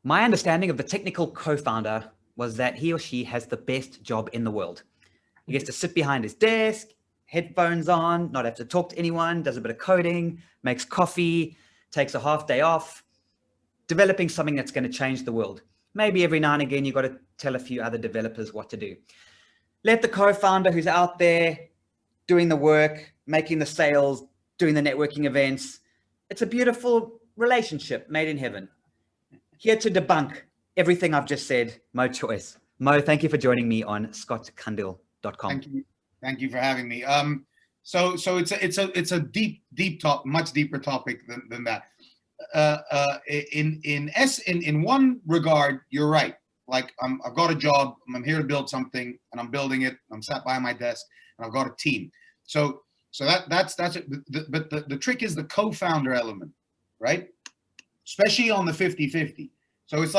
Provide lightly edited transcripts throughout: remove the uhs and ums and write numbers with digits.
My understanding of the technical co-founder was that he or she has the best job in the world. He gets to sit behind his desk, headphones on, not have to talk to anyone, does a bit of coding, makes coffee, takes a half day off, developing something that's going to change the world. Maybe every now and again, you've got to tell a few other developers what to do. Let the co-founder who's out there doing the work, making the sales, doing the networking events. It's a beautiful relationship made in heaven. Here to debunk everything I've just said, Moe Choice. Moe, thank you for joining me on scottcundill.com. Thank you for having me. So it's a deep talk, much deeper topic than that. In one regard, you're right. Like I've got a job, I'm here to build something, and I'm building it. I'm sat by my desk, and I've got a team. So that's it. But the trick is the co-founder element, right? Especially on the 50-50. So it's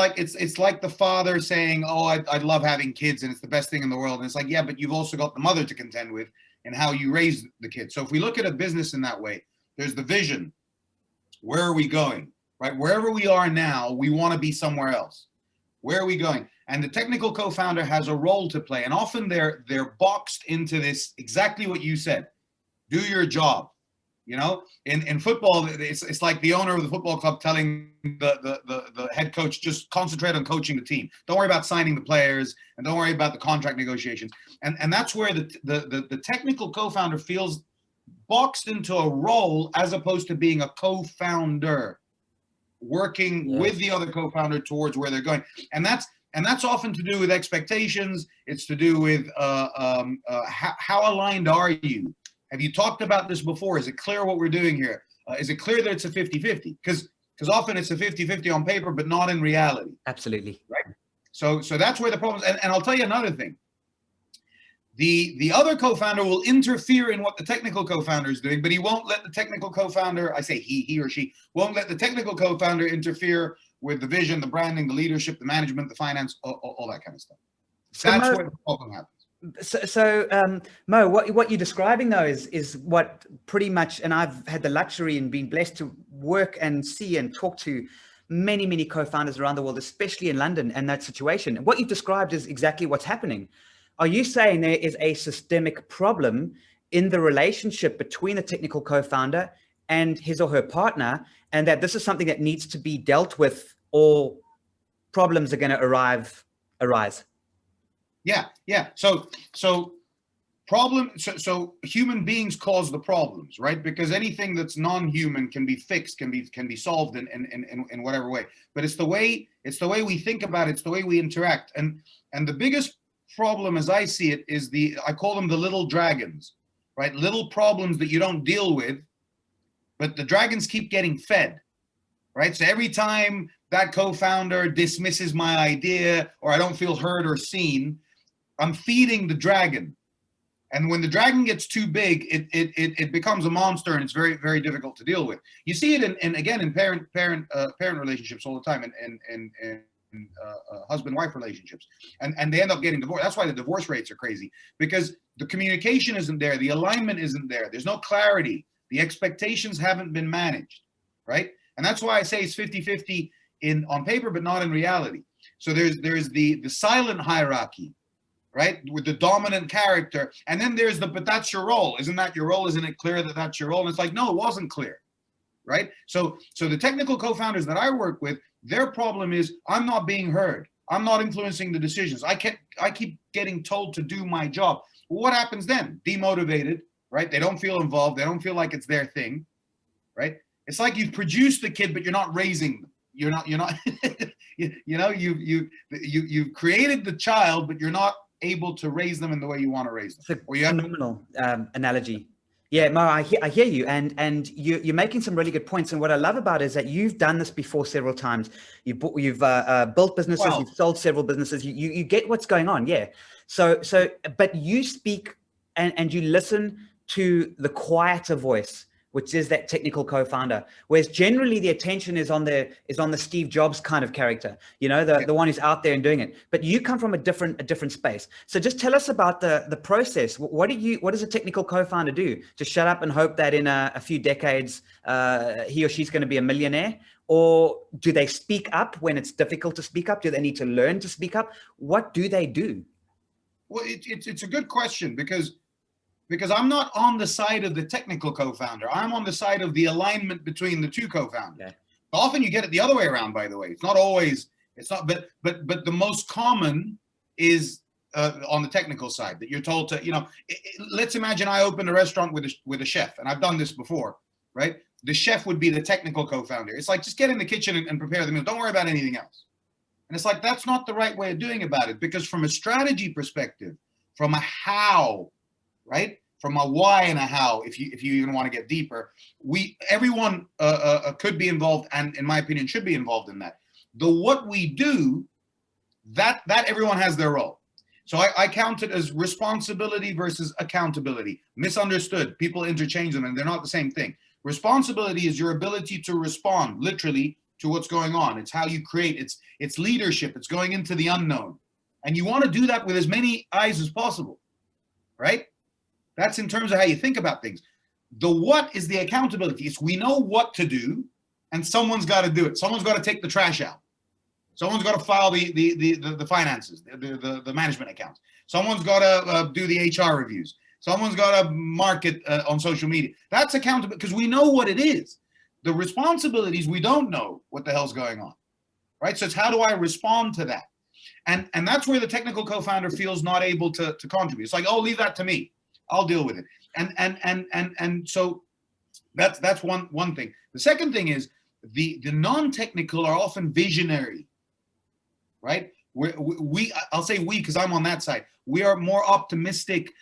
like the father saying, "Oh, I'd love having kids, and it's the best thing in the world." And it's like, yeah, but you've also got the mother to contend with and how you raise the kids. So if we look at a business in that way, there's the vision. Where are we going? Right? Wherever we are now, we want to be somewhere else. Where are we going? And the technical co-founder has a role to play. And often they're boxed into this, exactly what you said. Do your job. You know, in football, it's like the owner of the football club telling the head coach, just concentrate on coaching the team. Don't worry about signing the players, and don't worry about the contract negotiations. And that's where the technical co-founder feels boxed into a role as opposed to being a co-founder working with the other co-founder towards where they're going. And that's often to do with expectations. It's to do with how aligned are you? Have you talked about this before? Is it clear what we're doing here? Is it clear that it's a 50-50? Because often it's a 50-50 on paper, but not in reality. Absolutely. Right. So that's where the problem is. And I'll tell you another thing. The other co-founder will interfere in what the technical co-founder is doing, but he won't let the technical co-founder, I say he or she, won't let the technical co-founder interfere with the vision, the branding, the leadership, the management, the finance, all that kind of stuff. That's where the problem happens. So Moe, what you're describing though is what pretty much, and I've had the luxury and been blessed to work and see and talk to many co-founders around the world, especially in London, and that situation. What you've described is exactly what's happening. Are you saying there is a systemic problem in the relationship between the technical co-founder and his or her partner, and that this is something that needs to be dealt with, or problems are going to arise? Yeah. So human beings cause the problems, right? Because anything that's non-human can be fixed, can be solved in whatever way. But it's the way we think about it, it's the way we interact. And the biggest problem, as I see it, is I call them the little dragons, right? Little problems that you don't deal with, but the dragons keep getting fed, right? So every time that co-founder dismisses my idea, or I don't feel heard or seen, I'm feeding the dragon. And when the dragon gets too big, it becomes a monster, and it's very, very difficult to deal with. You see it in parent relationships all the time, and husband-wife relationships, and they end up getting divorced. That's why the divorce rates are crazy, because the communication isn't there, the alignment isn't there, there's no clarity, the expectations haven't been managed, right? And that's why I say it's 50-50 on paper, but not in reality. So there's the silent hierarchy, right, with the dominant character, and then there's but that's your role. Isn't that your role? Isn't it clear that that's your role? And it's like, no, it wasn't clear, right? So the technical co-founders that I work with, their problem is, I'm not being heard. I'm not influencing the decisions. I keep getting told to do my job. Well, what happens then? Demotivated, right? They don't feel involved. They don't feel like it's their thing, right? It's like you've produced the kid, but you're not raising them. You're not, you've created the child, but you're not able to raise them in the way you want to raise them. It's a phenomenal analogy. Yeah, Mo, I hear you, and you're making some really good points. And what I love about it is that you've done this before several times. You've built businesses, You've sold several businesses. You get what's going on, yeah. So, but you speak and you listen to the quieter voice, which is that technical co-founder, whereas generally the attention is on the Steve Jobs kind of character, you know, the one who's out there and doing it. But you come from a different space. So just tell us about the process. What does a technical co-founder do? Just shut up and hope that in a few decades he or she's going to be a millionaire? Or do they speak up when it's difficult to speak up? Do they need to learn to speak up? What do they do? Well, it's a good question because I'm not on the side of the technical co-founder. I'm on the side of the alignment between the two co-founders. Okay. Often you get it the other way around, by the way. It's not always, but the most common is on the technical side, that you're told to, you know, let's imagine I opened a restaurant with a chef, and I've done this before, right? The chef would be the technical co-founder. It's like, just get in the kitchen and prepare the meal. Don't worry about anything else. And it's like, that's not the right way of doing about it, because from a strategy perspective, from a how, right? From a why and a how, if you even want to get deeper, everyone could be involved, and in my opinion should be involved in that. The what we do, that everyone has their role. So I count it as responsibility versus accountability. Misunderstood. People interchange them and they're not the same thing. Responsibility is your ability to respond literally to what's going on. It's how you create, it's leadership, it's going into the unknown. And you want to do that with as many eyes as possible, right? That's in terms of how you think about things. The what is the accountability. It's we know what to do, and someone's got to do it. Someone's got to take the trash out. Someone's got to file the finances, the management accounts. Someone's got to do the HR reviews. Someone's got to market on social media. That's accountable because we know what it is. The responsibilities, we don't know what the hell's going on, right? So it's how do I respond to that? And that's where the technical co-founder feels not able to contribute. It's like, oh, leave that to me. I'll deal with it. And so that's one thing. The second thing is the non-technical are often visionary, right? I'll say we because I'm on that side. We are more optimistic.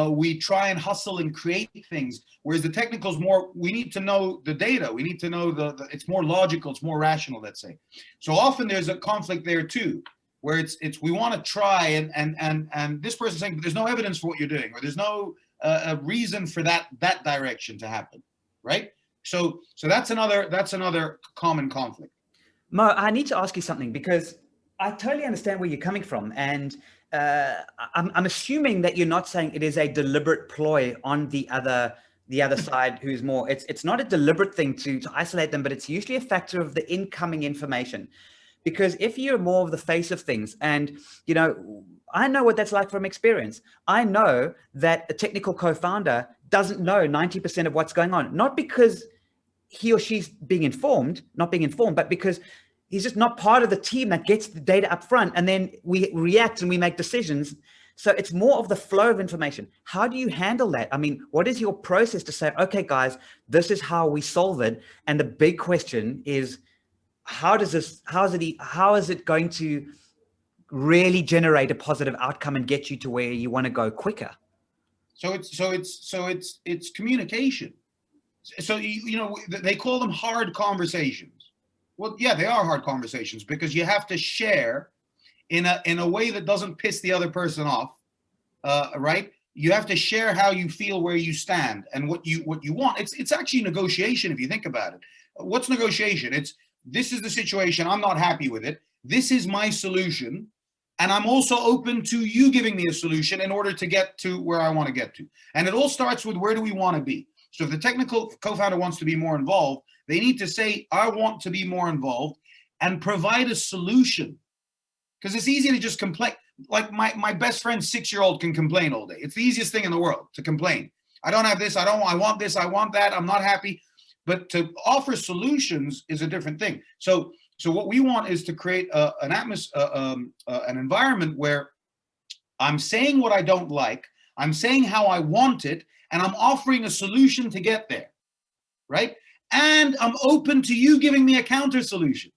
We try and hustle and create things, whereas the technicals more, we need to know the data. We need to know it's more logical, it's more rational, let's say. So often there's a conflict there too, where it's we want to try and this person's saying, but there's no evidence for what you're doing, or there's no a reason for that direction to happen, right? So that's another common conflict. Mo, I need to ask you something, because I totally understand where you're coming from, and I'm assuming that you're not saying it is a deliberate ploy on the other side who's more. It's not a deliberate thing to isolate them, but it's usually a factor of the incoming information. Because if you're more of the face of things, and you know, I know what that's like from experience. I know that a technical co-founder doesn't know 90% of what's going on, not because he or she's not being informed, but because he's just not part of the team that gets the data up front, and then we react and we make decisions. So it's more of the flow of information. How do you handle that? I mean, what is your process to say, okay, guys, this is how we solve it? And the big question is, how is it going to really generate a positive outcome and get you to where you want to go quicker? So it's communication. So you know, they call them hard conversations. Well, yeah, they are hard conversations because you have to share in a way that doesn't piss the other person off, right? You have to share how you feel, where you stand, and what you want. It's actually negotiation if you think about it. What's negotiation? It's, this is the situation, I'm not happy with it. This is my solution, and I'm also open to you giving me a solution in order to get to where I want to get to. And it all starts with, where do we want to be? So if the technical co-founder wants to be more involved, they need to say, I want to be more involved, and provide a solution. Because it's easy to just complain. Like my best friend's 6-year-old can complain all day. It's the easiest thing in the world to complain. I don't have this, I want this, I want that, I'm not happy. But to offer solutions is a different thing. So what we want is to create an atmosphere, an environment where I'm saying what I don't like, I'm saying how I want it, and I'm offering a solution to get there, right? And I'm open to you giving me a counter solution.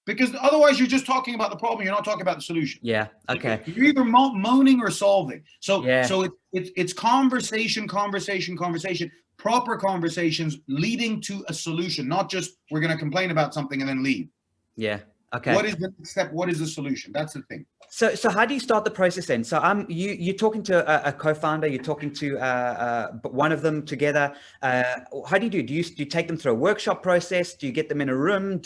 Because otherwise you're just talking about the problem, you're not talking about the solution. Yeah, okay. You're either moaning or solving. So yeah. So it's conversation, proper conversations leading to a solution, not just we're going to complain about something and then leave. Yeah. Okay. What is the next step? What is the solution? That's the thing. So how do you start the process then? So you're talking to a co-founder, you're talking to one of them together. How do you do? Do you take them through a workshop process? Do you get them in a room?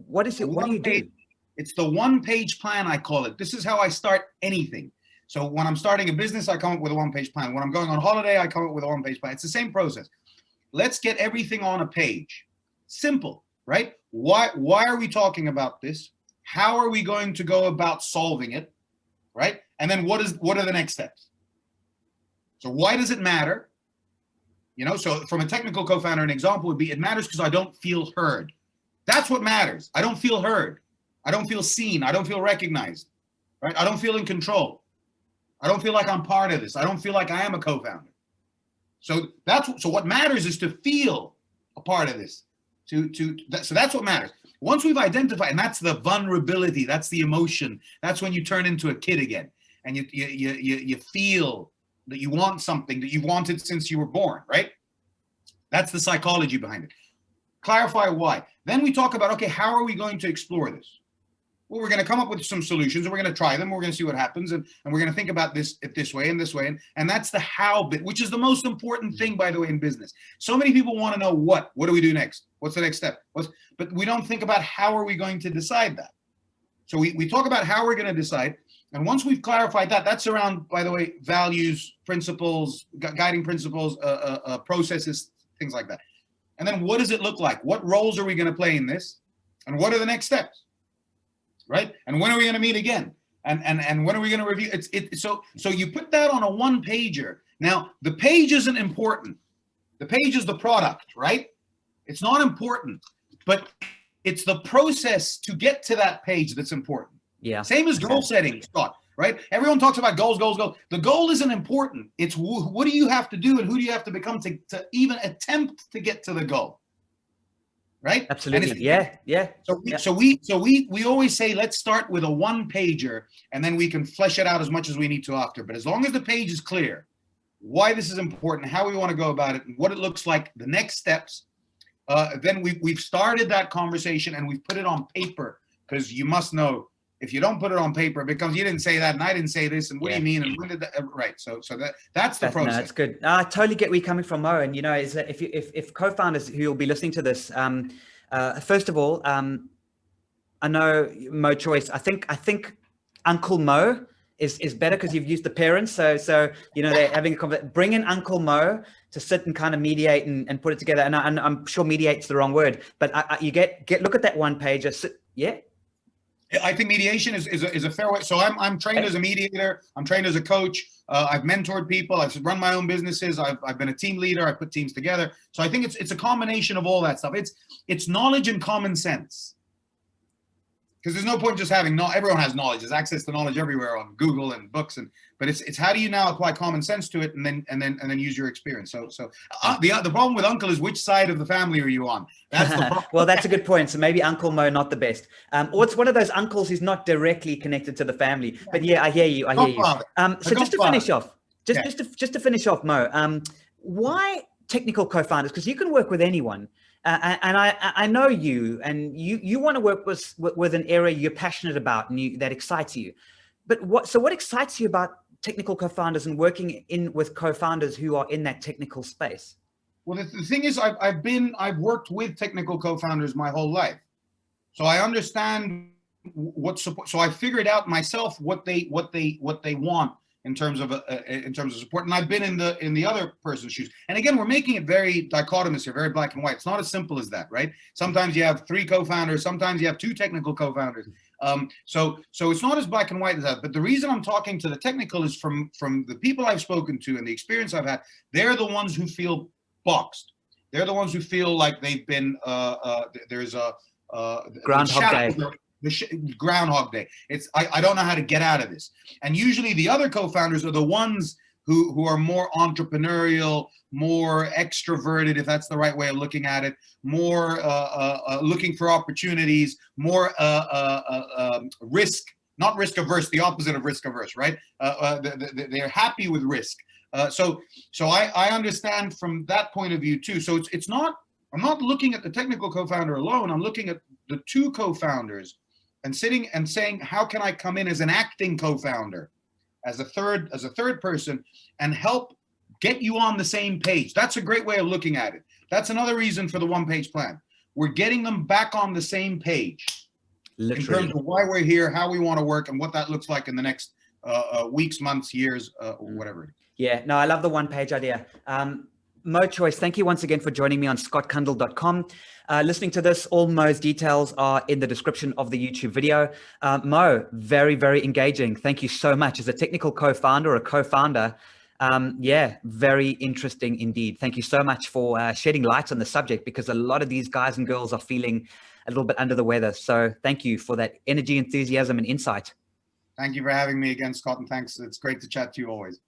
What do you do? It's the one-page plan, I call it. This is how I start anything. So when I'm starting a business, I come up with a one-page plan. When I'm going on holiday, I come up with a one-page plan. It's the same process. Let's get everything on a page. Simple, right? Why are we talking about this? How are we going to go about solving it, right? And then what are the next steps? So why does it matter? You know, so from a technical co-founder, an example would be, it matters because I don't feel heard. That's what matters. I don't feel heard. I don't feel seen. I don't feel recognized, right? I don't feel in control. I don't feel like I'm part of this. I don't feel like I am a co-founder. So what matters is to feel a part of this. So that's what matters. Once we've identified, and that's the vulnerability, that's the emotion, that's when you turn into a kid again, and you feel that you want something that you've wanted since you were born, right? That's the psychology behind it. Clarify why. Then we talk about, okay, how are we going to explore this? Well, we're going to come up with some solutions, and we're going to try them. We're going to see what happens, and we're going to think about this way and this way. And that's the how bit, which is the most important thing, by the way, in business. So many people want to know what do we do next? What's the next step? But we don't think about how are we going to decide that. So we talk about how we're going to decide. And once we've clarified that, that's around, by the way, values, principles, guiding principles, processes, things like that. And then what does it look like? What roles are we going to play in this? And what are the next steps? Right? And when are we going to meet again? And when are we going to review? So you put that on a one pager. Now, the page isn't important. The page is the product, right? It's not important, but it's the process to get to that page that's important. Yeah. Same as goal setting, Scott, right? Everyone talks about goals. The goal isn't important. It's what do you have to do and who do you have to become to even attempt to get to the goal. Right? Absolutely. Yeah. So we always say, let's start with a one pager and then we can flesh it out as much as we need to after. But as long as the page is clear, why this is important, how we want to go about it, and what it looks like, the next steps, then we've started that conversation and we've put it on paper, because you must know, if you don't put it on paper, it becomes, you didn't say that and I didn't say this, and what do you mean, and when did that, right? So that's the process. No, that's good. I totally get where you're coming from, Mo. And you know, is that if co-founders who will be listening to this, first of all, I know Moe Choice. I think Uncle Mo is better because you've used the parents. So you know, they're having a conversation. Bring in Uncle Mo to sit and kind of mediate and put it together. And I'm sure mediate's the wrong word, but you get look at that one page. Yeah. I think mediation is a fair way. So I'm trained as a mediator. I'm trained as a coach. I've mentored people. I've run my own businesses. I've been a team leader. I put teams together. So I think it's a combination of all that stuff. It's knowledge and common sense. Because there's no point just having everyone has knowledge. There's access to knowledge everywhere on Google and books, but it's how do you now apply common sense to it and then use your experience. So the problem with Uncle is, which side of the family are you on? That's the problem. Well, that's a good point. So maybe Uncle Mo not the best. Or it's one of those uncles who's not directly connected to the family. But yeah, I hear you. So just to finish off, just to finish off, Mo, why technical co-founders? Because you can work with anyone. And I know you, and you want to work with an area you're passionate about and that excites you. But what excites you about technical co-founders and working with co-founders who are in that technical space? Well, the thing is, I've worked with technical co-founders my whole life, so I understand what support. So I figured out myself what they want in terms of support, and I've been in the other person's shoes. And again, we're making it very dichotomous here, very black and white. It's not as simple as that, right? Sometimes you have 3 co-founders, sometimes you have 2 technical co-founders. So it's not as black and white as that. But the reason I'm talking to the technical is from the people I've spoken to and the experience I've had. They're the ones who feel boxed. They're the ones who feel like they've been there's a Groundhog Day. Groundhog Day. I don't know how to get out of this. And usually the other co-founders are the ones who are more entrepreneurial, more extroverted, if that's the right way of looking at it, more looking for opportunities, more not risk averse, the opposite of risk averse, right? They're happy with risk. So I understand from that point of view too. So I'm not looking at the technical co-founder alone. I'm looking at the 2 co-founders and sitting and saying, how can I come in as an acting co-founder, as a third person, and help get you on the same page? That's a great way of looking at it. That's another reason for the one-page plan. We're getting them back on the same page. Literally. In terms of why we're here, how we want to work, and what that looks like in the next weeks, months, years, whatever. Yeah, no, I love the one-page idea. Moe Choice, thank you once again for joining me on scottcundill.com. Listening to this, all Moe's details are in the description of the YouTube video. Moe, very, very engaging. Thank you so much. As a technical co-founder or a co-founder, yeah, very interesting indeed. Thank you so much for shedding light on the subject, because a lot of these guys and girls are feeling a little bit under the weather. So thank you for that energy, enthusiasm, and insight. Thank you for having me again, Scott, and thanks. It's great to chat to you always.